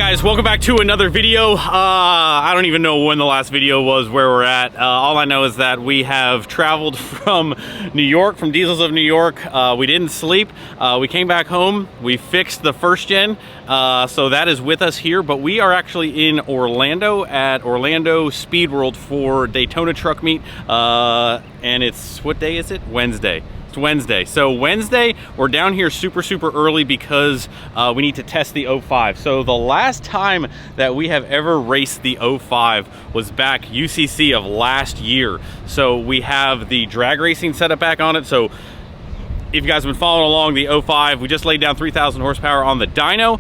Guys, welcome back to another video. I don't even know when the last video was, where we're at. All I know is that we have traveled from New York, from Diesels of New York. We didn't sleep. We came back home. We fixed the first gen, so that is with us here. But we are actually in Orlando at Orlando Speed World for Daytona Truck Meet, and it's, what day is it? Wednesday. It's Wednesday. So Wednesday, we're down here super early because we need to test the 05. So the last time that we have ever raced the 05 was back UCC of last year. So we have the drag racing setup back on it. So if you guys have been following along, the 05, we just laid down 3,000 horsepower on the dyno.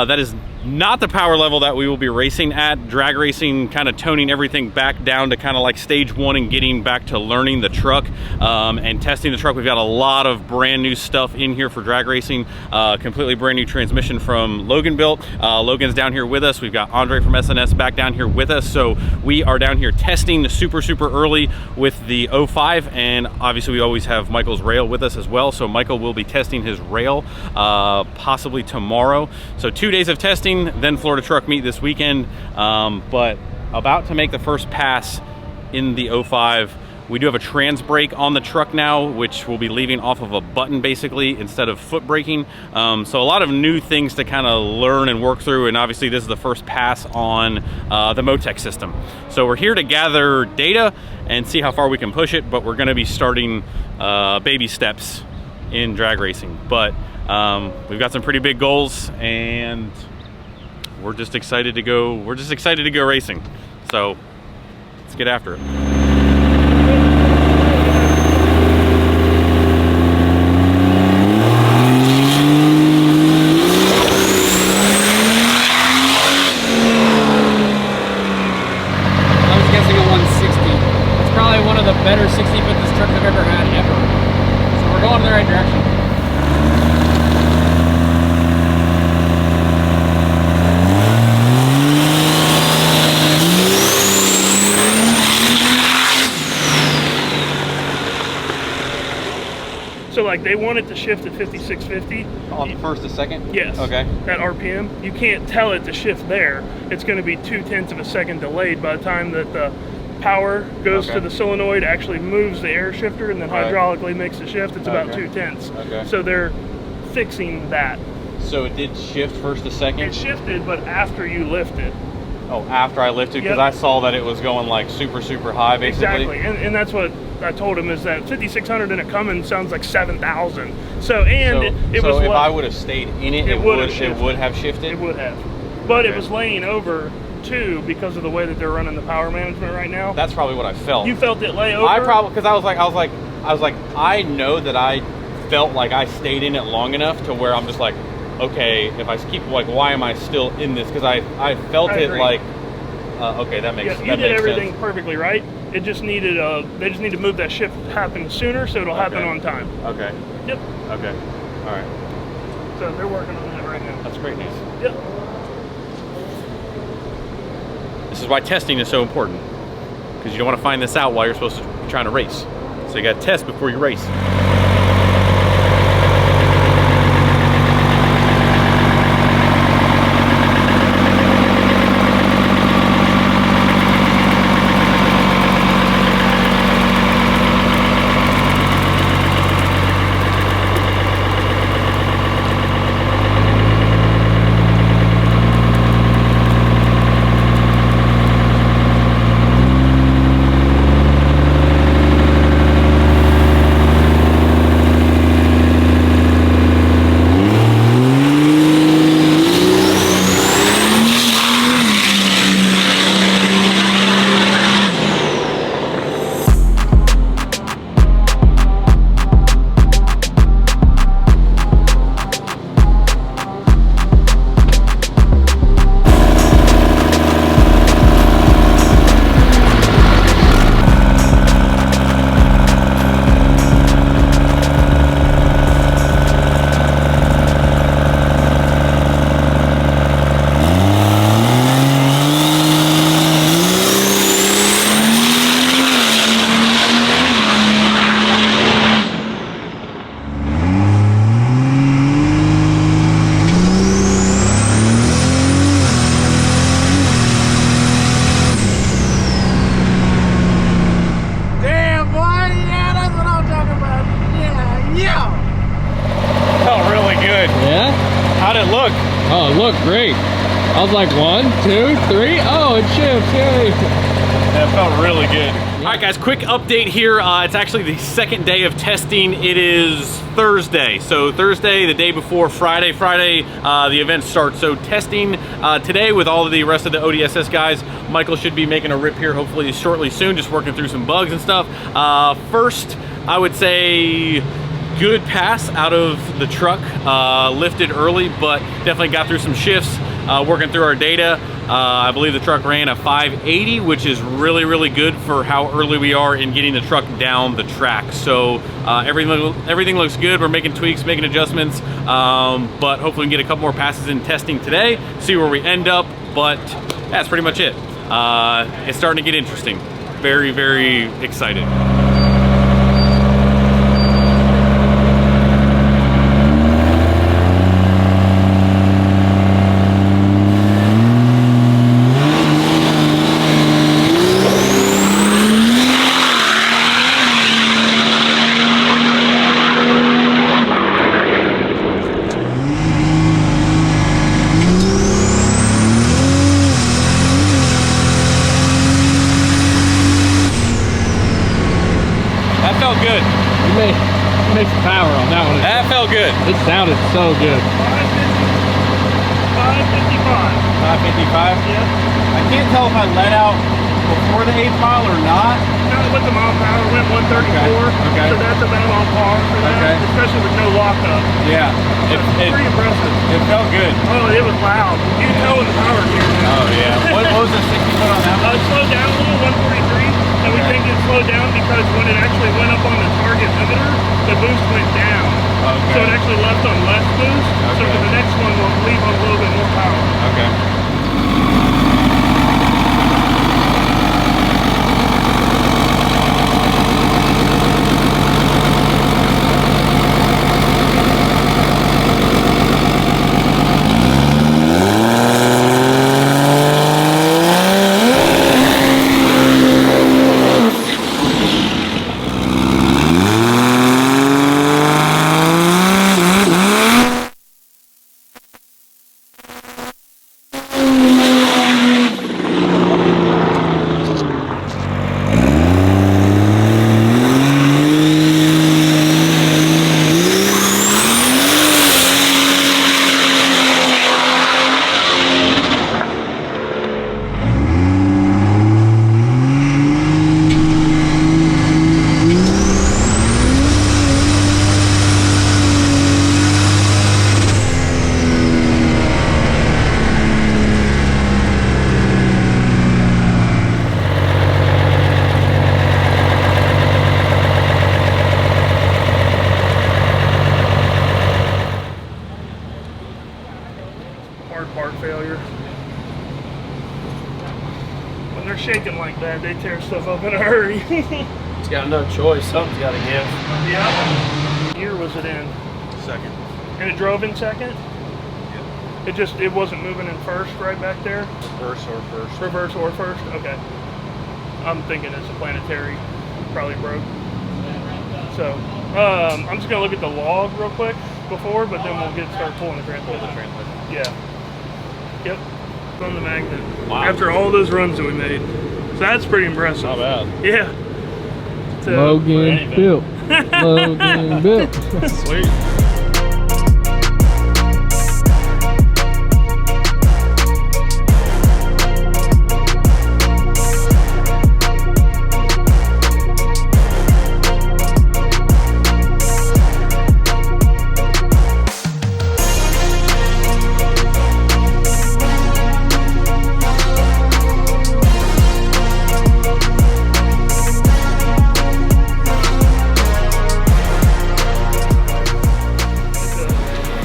That is not the power level that we will be racing at. Drag racing, kind of toning everything back down to kind of like stage one and getting back to learning the truck and testing the truck. We've got a lot of brand new stuff in here for drag racing. Completely brand new transmission from Logan built. Logan's down here with us. We've got Andre from SNS back down here with us. So we are down here testing super early with the 05, and obviously we always have Michael's rail with us as well. So Michael will be testing his rail possibly tomorrow. So 2 days of testing, then Florida Truck Meet this weekend, but about to make the first pass in the 05. We do have a trans brake on the truck now, which will be leaving off of a button basically instead of foot braking. So a lot of new things to kind of learn and work through, and obviously this is the first pass on the Motec system. So we're here to gather data and see how far we can push it, but we're going to be starting baby steps in drag racing. But we've got some pretty big goals, and we're just excited to go. We're just excited to go racing. So let's get after it. I was guessing a 160. It's probably one of the better 60-foot trucks I've ever had ever. So we're going in the right direction. So like they want it to shift at 5650. On the first to second? Yes. Okay. At RPM. You can't tell it to shift there. It's going to be 0.2 of a second delayed by the time that the power goes to the solenoid, actually moves the air shifter, and then hydraulically makes the shift. It's about 0.2. Okay. So they're fixing that. So it did shift first to second? It shifted, but after you lifted. Oh, after I lifted, because I saw that it was going like super high basically. Exactly, and that's what I told him, is that 5600 in a Cummins sounds like 7,000. So it was. So if I would have stayed in it, it would have shifted. It would have, but it was laying over too because of the way that they're running the power management right now. That's probably what I felt. You felt it lay over. I probably, because I was like, I know that I felt like I stayed in it long enough to where I'm just like, okay, if I keep, like, why am I still in this? Because I felt it like, okay, that makes sense. You did everything perfectly right. It just needed they just need to move that shift happen sooner, so it'll happen on time. Okay. Yep. Okay. All right. So they're working on that right now. That's great news. Yep. This is why testing is so important, because you don't want to find this out while you're supposed to be trying to race. So you got to test before you race. How'd it look? Oh, it looked great. I was like 1, 2, 3. Oh, it shifts. Yay. That felt really good. All right, guys, quick update here. It's actually the second day of testing. It is Thursday. So Thursday, the day before Friday. Friday, the event starts. So testing today with all of the rest of the ODSS guys. Michael should be making a rip here hopefully shortly soon, just working through some bugs and stuff. First, I would say good pass out of the truck. Lifted early, but definitely got through some shifts, working through our data. I believe the truck ran a 580, which is really, really good for how early we are in getting the truck down the track. So everything looks good. We're making tweaks, making adjustments, but hopefully we can get a couple more passes in testing today, see where we end up. But that's pretty much it. It's starting to get interesting. Very, very excited. Good. You made some power on that one. That felt good. It sounded so good. 555. 555? Yeah. I can't tell if I let out before the 8th mile or not. No, with the mile per hour, went 134. Okay. So that's about on par for that, Okay. especially with no lockup. Yeah. Pretty impressive. It felt good. Oh, it was loud. You can tell when the power here. Oh, yeah. What was the 60 foot on that one? It slowed down a little, 143. And we think it slowed down because when it actually went up on the target limiter, the boost went down. Okay. So it actually left on less boost. So Okay. for the next one, we'll leave on a little bit more power. Okay. Part failure. When they're shaking like that, they tear stuff up in a hurry. It's got no choice. Something's got to give. Yeah. What year was it in? Second. And it drove in second? Yeah. It wasn't moving in first right back there? Reverse or first? Reverse or first? Okay. I'm thinking it's a planetary. Probably broke. So, I'm just going to look at the log real quick before, but then we'll start pulling the transmission. Yeah. Yep. From the magnet. Wow. After all those runs that we made. So that's pretty impressive. Not bad. Yeah. So, Logan built. Logan built. Sweet.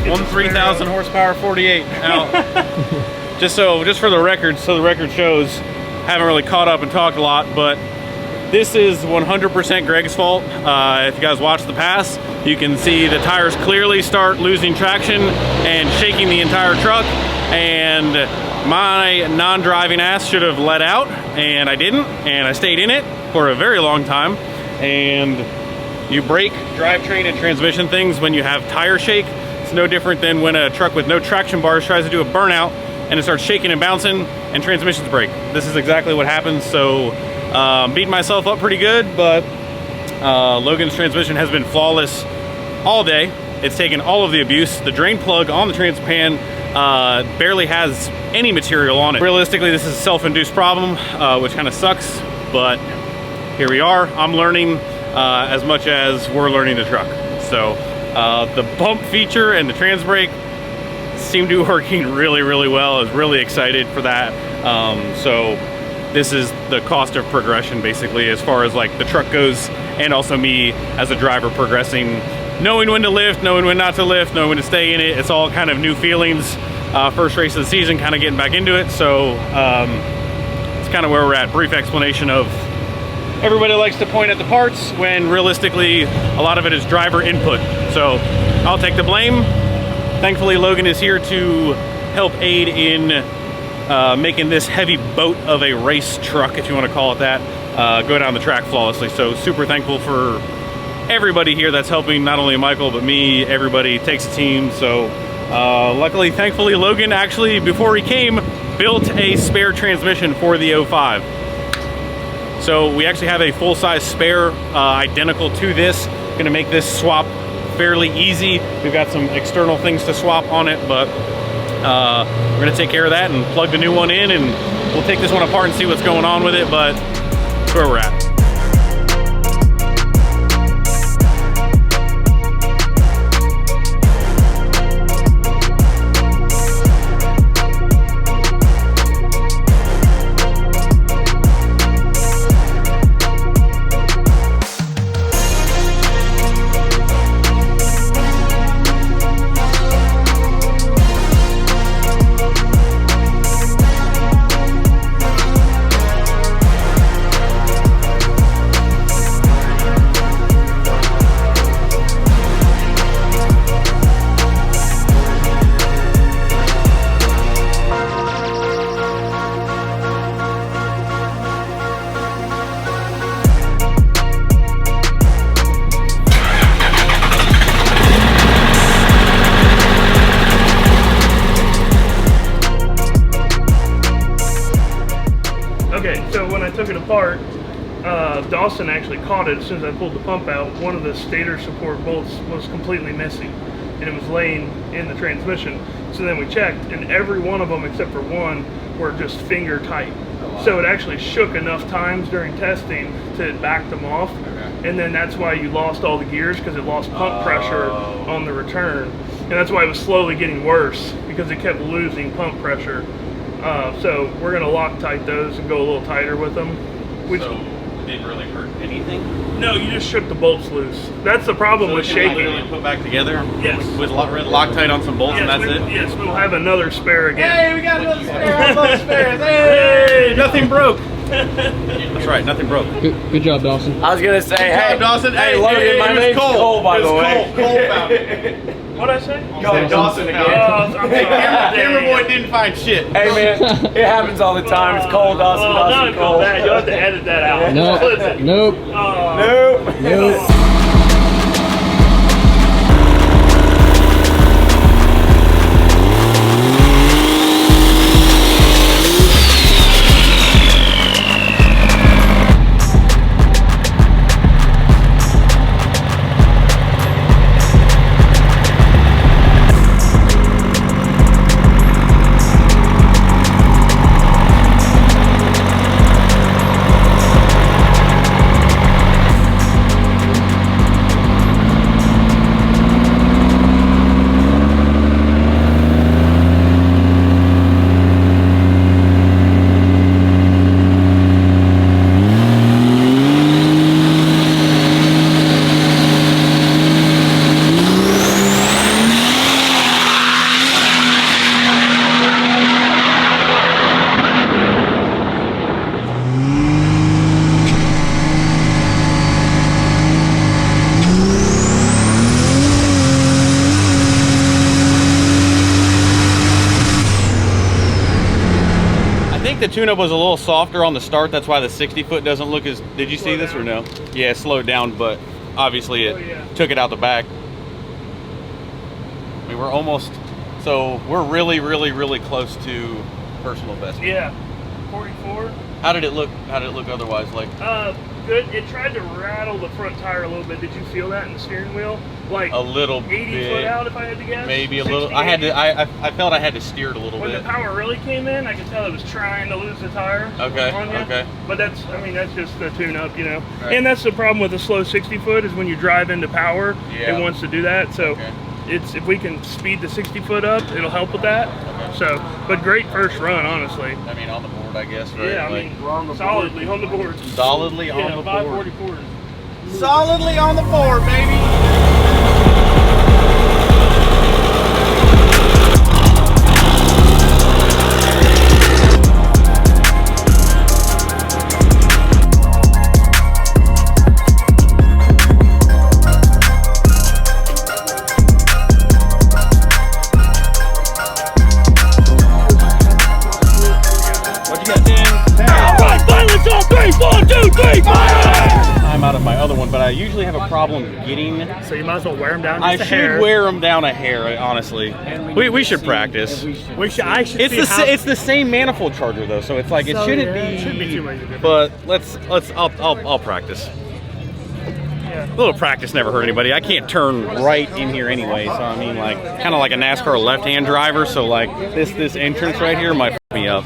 One 3,000 horsepower 48 out. just for the record, so the record shows, haven't really caught up and talked a lot, but this is 100% Greg's fault. If you guys watch the pass, you can see the tires clearly start losing traction and shaking the entire truck, and my non-driving ass should have let out, and I didn't, and I stayed in it for a very long time. And you break drivetrain and transmission things when you have tire shake. It's no different than when a truck with no traction bars tries to do a burnout and it starts shaking and bouncing and transmissions break. This is exactly what happens. So beating myself up pretty good, but Logan's transmission has been flawless all day. It's taken all of the abuse. The drain plug on the transpan barely has any material on it. Realistically, this is a self-induced problem, which kind of sucks, but here we are. I'm learning as much as we're learning the truck. So the bump feature and the trans brake seem to be working really, really well. I was really excited for that. So this is the cost of progression, basically, as far as like the truck goes, and also me as a driver progressing, knowing when to lift, knowing when not to lift, knowing when to stay in it. It's all kind of new feelings. First race of the season, kind of getting back into it. So it's kind of where we're at. Brief explanation of, everybody likes to point at the parts when realistically a lot of it is driver input. So I'll take the blame. Thankfully, Logan is here to help aid in making this heavy boat of a race truck, if you want to call it that, go down the track flawlessly. So super thankful for everybody here that's helping, not only Michael, but me. Everybody takes a team. So luckily, thankfully, Logan actually, before he came, built a spare transmission for the 05. So we actually have a full-size spare identical to this. Gonna make this swap fairly easy. We've got some external things to swap on it, but we're gonna take care of that and plug the new one in, and we'll take this one apart and see what's going on with it, but that's where we're at. Okay, so when I took it apart, Dawson actually caught it as soon as I pulled the pump out. One of the stator support bolts was completely missing, and it was laying in the transmission. So then we checked, and every one of them except for one were just finger tight. Oh, wow. So it actually shook enough times during testing to back them off. Okay. And then that's why you lost all the gears, because it lost pump pressure on the return. And that's why it was slowly getting worse, because it kept losing pump pressure. So we're going to Loctite those and go a little tighter with them. So it didn't really hurt anything? No, you just shook the bolts loose. That's the problem with shaking. Literally put back together? Yes. With Loctite on some bolts, yes, and that's it? Yes, we'll have another spare again. Hey, we got another spare. I love spares. Hey, nothing broke. That's right, nothing broke. Good job, Dawson. I was gonna say, hey, job, Dawson. Hey, Logan, my name's Cole, by the way. Cole found it. What'd I say? Go, Dawson again. I'm sorry. Camera boy didn't find shit. Hey man, it happens all the time. It's Cole, Dawson, Dawson, Cole. Bad. You'll have to edit that out. Nope. Nope. The tune-up was a little softer on the start. That's why the 60-foot doesn't look as... Did you see this or no? Yeah, it slowed down, but obviously it took it out the back. mean, we're almost, so we're really, really, really close to personal best. Yeah, 44. How did it look? How did it look otherwise? Like, good. It tried to rattle the front tire a little bit. Did you feel that in the steering wheel? Like a little 80 bit, foot out, if I had to guess. maybe a 60, little. I had to. I felt I had to steer it a little when bit. the power really came in, I could tell it was trying to lose the tire. Okay. On you. Okay. But that's, I mean, that's just the tune-up, you know. Right. And that's the problem with a slow 60 foot is when you drive into power, Yeah. it wants to do that. So Okay. it's, if we can speed the 60 foot up, it'll help with that. So, but great first run, honestly. I mean, on the board, I guess. Right? Yeah, I Like, mean, solidly on the board. solidly on Yeah, the board. 544. Solidly on the board, baby. I'm out of my other one, but I usually have a problem getting. So you might as well wear them down I just a should hair. wear them down a hair, honestly. We should practice. I should It's see it's the same manifold charger though, so it's like it shouldn't be. It shouldn't be too much of a difference. But I'll practice. A little practice never hurt anybody. I can't turn right in here anyway, so I mean, like, kind of like a NASCAR left-hand driver. So like this entrance right here might f me up.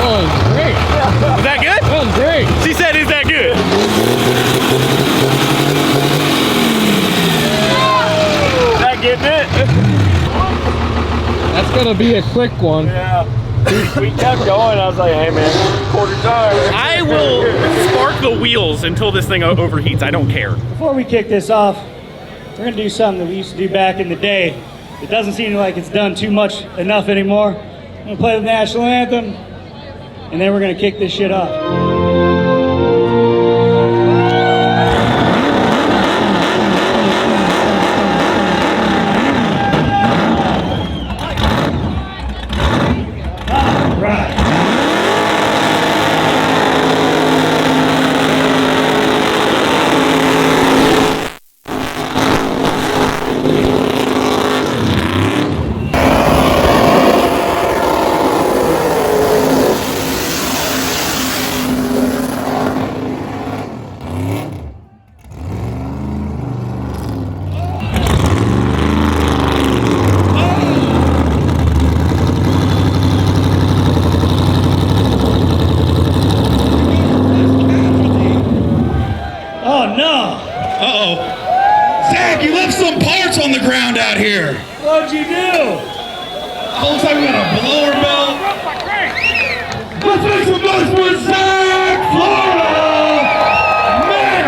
Is that good? That was great. She said, "Is that good?" Is that getting it? That's gonna be a quick one. Yeah. We kept going. I was like, hey man, quarter tire. I will spark the wheels until this thing overheats. I don't care. Before we kick this off, we're gonna do something that we used to do back in the day. It doesn't seem like it's done too much enough anymore. I'm gonna play the national anthem, and then we're gonna kick this shit off. Zach, you left some parts on the ground out here. What'd you do? Looks like we got a blower belt. Let's make some noise for Zach, Florida! Man!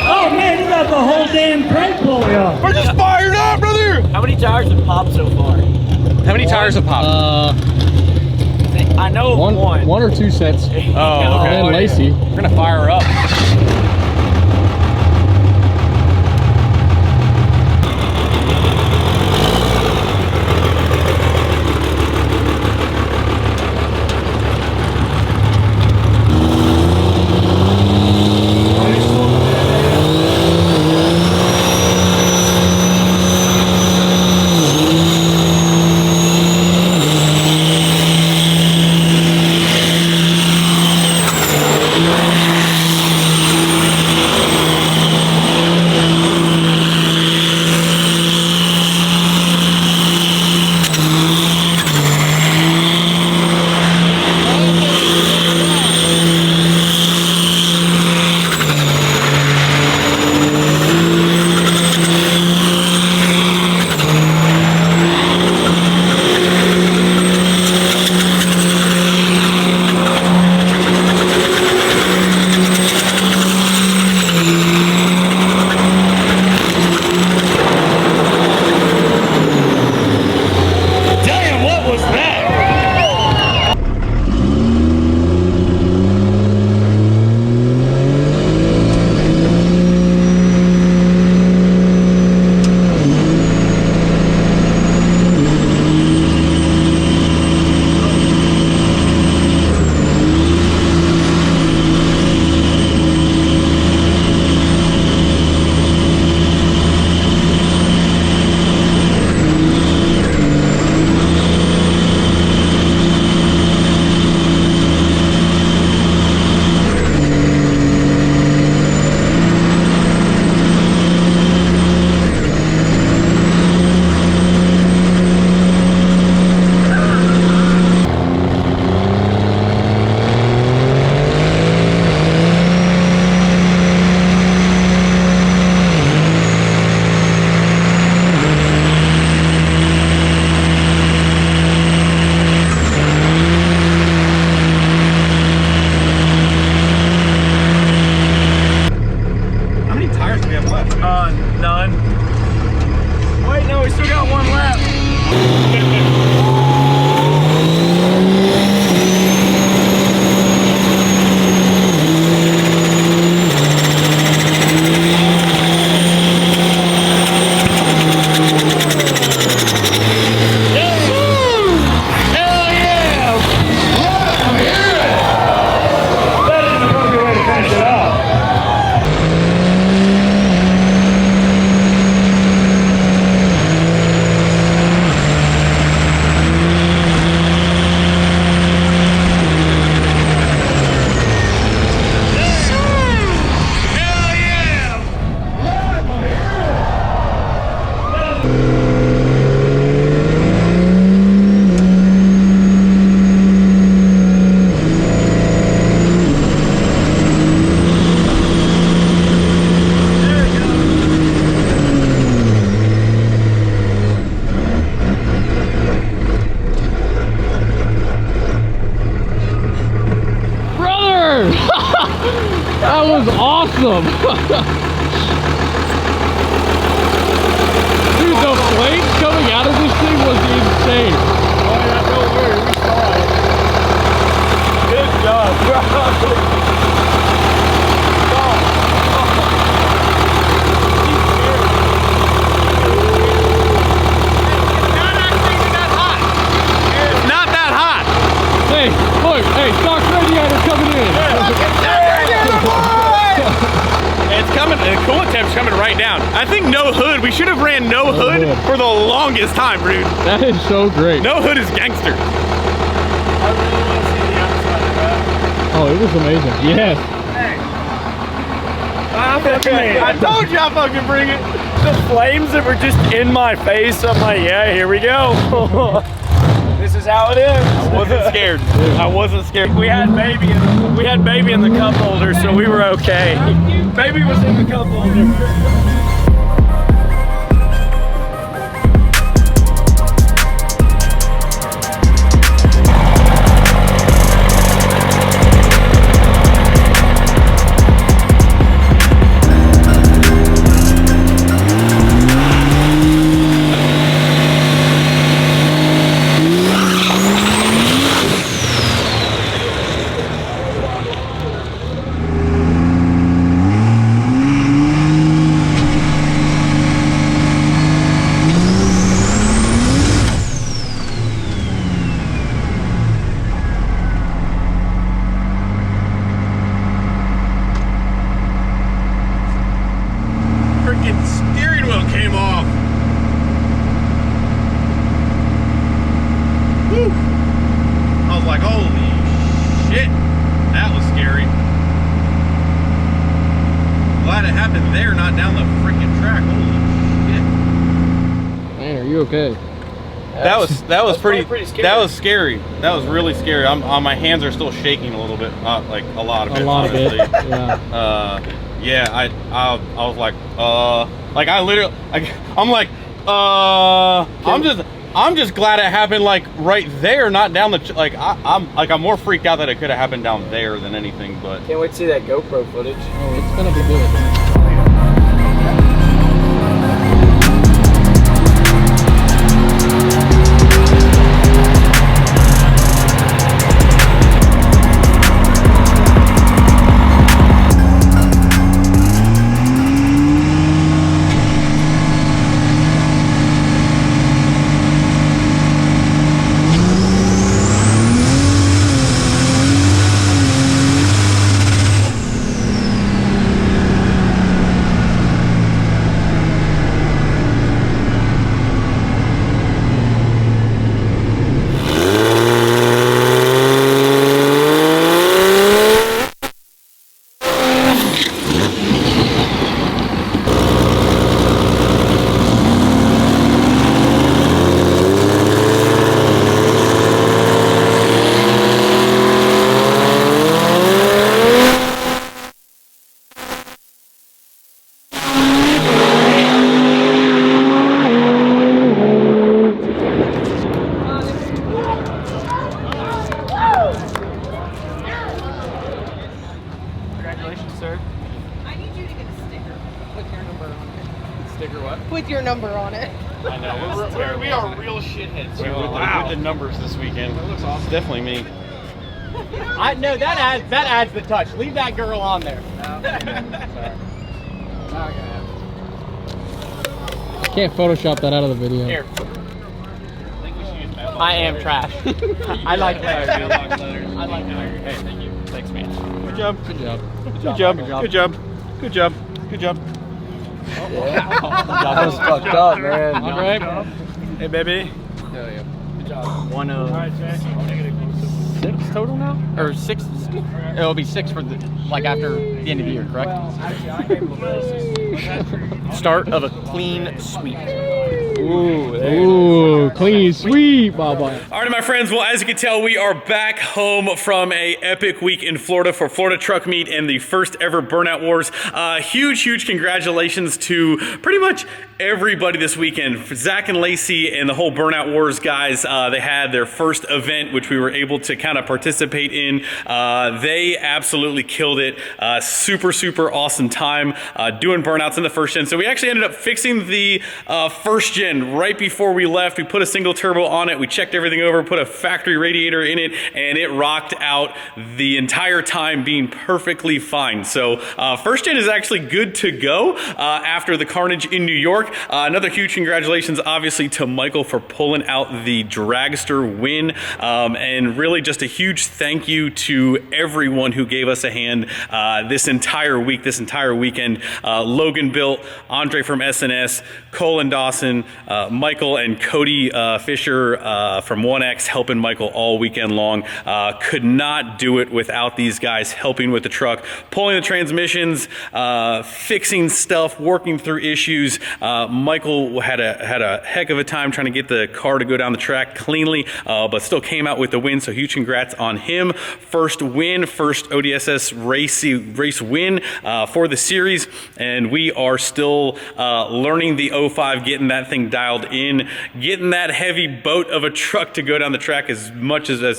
Oh man, you got the whole damn crank blowing off. We're just fired up, brother. How many tires have popped so far? How many tires have popped? I know of one. One or two sets. Oh, okay. And Lacey. We're gonna fire her up. That was awesome. Dude, the flames coming out of this thing was insane. Oh, yeah, don't worry, we saw it. Good job, bro. Not that hot. Hey, look, hey, stock radiator coming in. It's coming, the coolant temp's coming right down. I think no hood, we should have ran no hood for the longest time, dude. That is so great. No hood is gangster. I really want to see the outside of that. Oh, it was amazing. Yes. I told you I fucking bring it. The flames that were just in my face, I'm like, yeah, here we go. This is how it is. I wasn't scared. I wasn't scared. We had baby in the cup holder, so we were okay. Baby was in the cup holder. Freaking steering wheel came off. Woo. I was like, holy shit. That was scary. Glad it happened there, not down the freaking track. Holy shit. Man, are you okay? That was pretty scary. That was scary. That was really scary. My hands are still shaking a little bit, like a lot of it. A lot of it. honestly. Yeah. Yeah, I was like, I literally, I'm like, I'm just glad it happened like right there, not down the, I'm more freaked out that it could have happened down there than anything, but. Can't wait to see that GoPro footage. Oh, it's gonna be good. With your number on it. I know. We are real shitheads here with the numbers this weekend. That looks awesome. It's definitely me. No, that adds the touch. Leave that girl on there. Can't Photoshop that out of the video. Here. I am trash. I like that. I like that. Hey, thank you. Thanks, man. Good job. Good job. Good job. Good job. Good job. Good job. That was fucked up, man. All right. Hey, baby. Hell yeah. Good job. One of 6 total now? Or 6? It'll be 6 for the, like, after the end of the year, correct? Start of a clean sweep. Ooh, clean sweep, Baba. All right, my friends. Well, as you can tell, we are back home from a epic week in Florida for Florida Truck Meet and the first ever Burnout Wars. Huge congratulations to pretty much everybody this weekend. Zach and Lacey and the whole Burnout Wars guys, they had their first event, which we were able to kind of participate in. They absolutely killed it. Super awesome time doing burnouts in the first gen. So we actually ended up fixing the first gen right before we left. We put a single turbo on it. We checked everything over, put a factory radiator in it, and it rocked out the entire time, being perfectly fine. So first gen is actually good to go after the carnage in New York. Another huge congratulations, obviously, to Michael for pulling out the dragster win, and really just a huge thank you to everyone who gave us a hand this entire week, this entire weekend. Logan Built, Andre from SNS, Colin Dawson, Michael and Cody Fisher from 1X helping Michael all weekend long. Could not do it without these guys helping with the truck, pulling the transmissions, fixing stuff, working through issues. Michael had a heck of a time trying to get the car to go down the track cleanly, but still came out with the win, so huge congrats on him. First win, first ODSS race win for the series, and we are still learning the 05, getting that thing dialed in, getting that heavy boat of a truck to go down the track as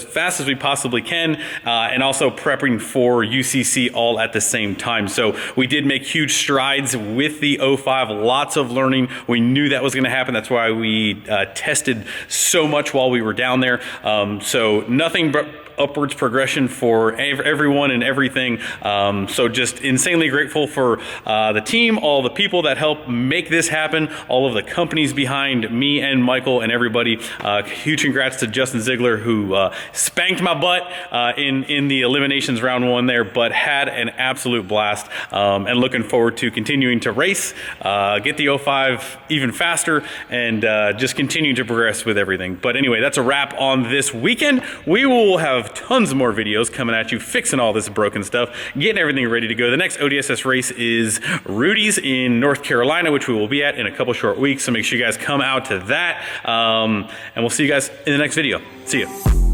fast as we possibly can, and also prepping for UCC all at the same time. So we did make huge strides with the 05, lots of learning. We knew that was going to happen. That's why we tested so much while we were down there. So nothing but upwards progression for everyone and everything. So just insanely grateful for the team, all the people that helped make this happen, all of the companies behind me and Michael and everybody. Huge congrats to Justin Ziegler, who spanked my butt in the eliminations round 1 there, but had an absolute blast, and looking forward to continuing to race, get the 05 even faster, and just continue to progress with everything. But anyway, that's a wrap on this weekend. We will have tons more videos coming at you, fixing all this broken stuff, getting everything ready to go. The next ODSS race is Rudy's in North Carolina, which we will be at in a couple short weeks, so make sure you guys come out to that, and we'll see you guys in the next video. See you.